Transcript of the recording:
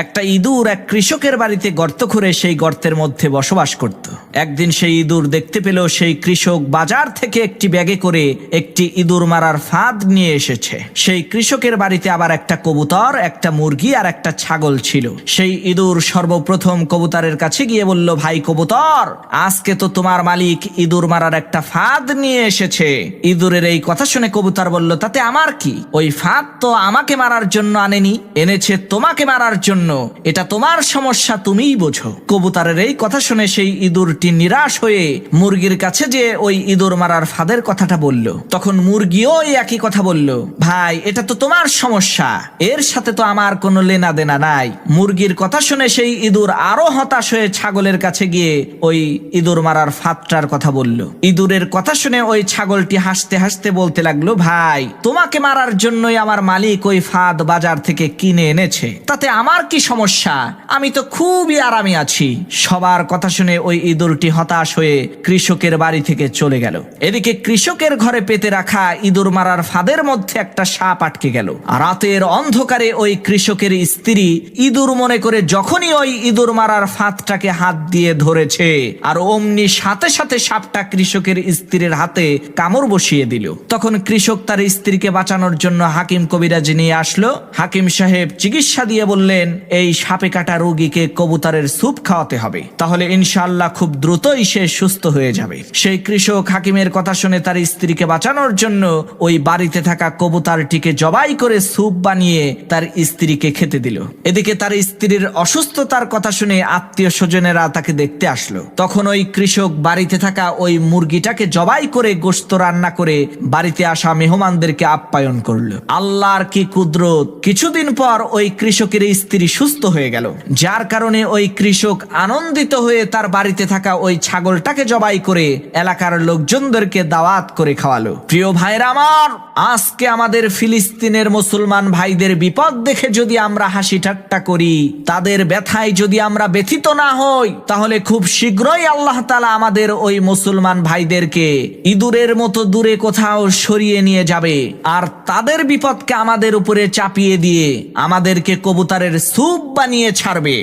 একটা ইঁদুর এক কৃষকের বাড়িতে গর্ত করে সেই গর্তের মধ্যে বসবাস করত। একদিন সেই ইঁদুর দেখতে পেল সেই কৃষক বাজার থেকে একটি ব্যাগে করে একটি ইঁদুর মারার ফাঁদ নিয়ে এসেছে। সেই কৃষকের বাড়িতে আবার একটা কবুতর, একটা মুরগি আর একটা ছাগল ছিল। সেই ইঁদুর সর্বপ্রথম কবুতরের কাছে গিয়ে বলল, ভাই কবুতর, আজকে তো তোমার মালিক ইঁদুর মারার একটা ফাঁদ নিয়ে এসেছে। ইঁদুরের এই কথা শুনে কবুতর বলল, তাতে আমার কি? ওই ফাঁদ তো আমাকে মারার জন্য আনেনি, এনেছে তোমাকে মারার জন্য। এটা তোমার সমস্যা, তুমিই বোঝো। কবুতরের এই কথা শুনে সেই ইঁদুরটি নিরাশ হয়ে মুরগির কাছে যে ওই ইঁদুর মারার ফাঁদের কথাটা বলল। তখন মুরগিও এই একই কথা বলল, ভাই এটা তো তোমার সমস্যা, এর সাথে তো আমার কোনো লেনা দেনা নাই। মুরগির কথা শুনে সেই ইঁদুর আরো হতাশ হয়ে ছাগলের কাছে গিয়ে ওই ইঁদুর মারার ফাঁদটার কথা বলল। ইঁদুরের কথা শুনে ওই ছাগলটি হাসতে হাসতে বলতে লাগলো, ভাই তোমাকে মারার জন্যই আমার মালিক ওই ফাঁদ বাজার থেকে কিনে এনেছে, তাতে আমার কি সমস্যা? আমি তো খুবই আরামে আছি। সবার কথা শুনে ওই ইঁদুরটি হতাশ হয়ে কৃষকের বাড়ি থেকে চলে গেল। এদিকে কৃষকের ঘরে পেতে রাখা ইঁদুর মারার ফাঁদের মধ্যে একটা সাপ আটকে গেল। রাতের অন্ধকারে ওই কৃষকের স্ত্রী ইঁদুর মনে করে যখনই ওই ইঁদুর মারার ফাঁদটাকে হাত দিয়ে ধরেছে, আর অমনি সাথে সাথে সাপটা কৃষকের স্ত্রীর হাতে কামড় বসিয়ে দিল। তখন কৃষক তার স্ত্রীকে বাঁচানোর জন্য হাকিম কবিরাজ নিয়ে আসলো। হাকিম সাহেব চিকিৎসা দিয়ে বললেন, এই সাপে কাটা রোগীকে কবুতরের স্যুপ খাওয়াতে হবে, তাহলে ইনশাআল্লাহ খুব দ্রুতই সে সুস্থ হয়ে যাবে। সেই কৃষক হাকিমের কথা শুনে তার স্ত্রীকে বাঁচানোর জন্য ওই বাড়িতে থাকা কবুতরটিকে জবাই করে স্যুপ বানিয়ে তার স্ত্রীকে খেতে দিল। এদিকে তার স্ত্রীর অসুস্থতার কথা শুনে আত্মীয় স্বজনেরা তাকে দেখতে আসলো। তখন ওই কৃষক বাড়িতে থাকা ওই মুরগিটাকে জবাই করে গোশত রান্না করে বাড়িতে আসা মেহমানদেরকে আপ্যায়ন করলো। আল্লাহর কি কুদরত! কিছুদিন পর ওই কৃষকের স্ত্রী সুস্থ হয়ে গেল, যার কারণে ওই কৃষক আনন্দিত হয়ে তার বাড়িতে থাকা ওই ছাগলটাকে জবাই করে এলাকার লোকজনদেরকে দাওয়াত করে খাওয়ালো। প্রিয় ভাইরা আমার, আজকে আমাদের ফিলিস্তিনের মুসলমান ভাইদের বিপদ দেখে যদি আমরা হাসি ঠাট্টা করি, তাদের ব্যথায় যদি আমরা ব্যথিত না হই, তাহলে খুব শীঘ্রই আল্লাহ তাআলা আমাদের ওই মুসলমান ভাইদেরকে ইঁদুরের মতো দূরে কোথাও সরিয়ে নিয়ে যাবে, আর তাদের বিপদকে আমাদের উপরে চাপিয়ে দিয়ে আমাদেরকে কবুতরের স্যুপ বানিয়ে ছাড়বে।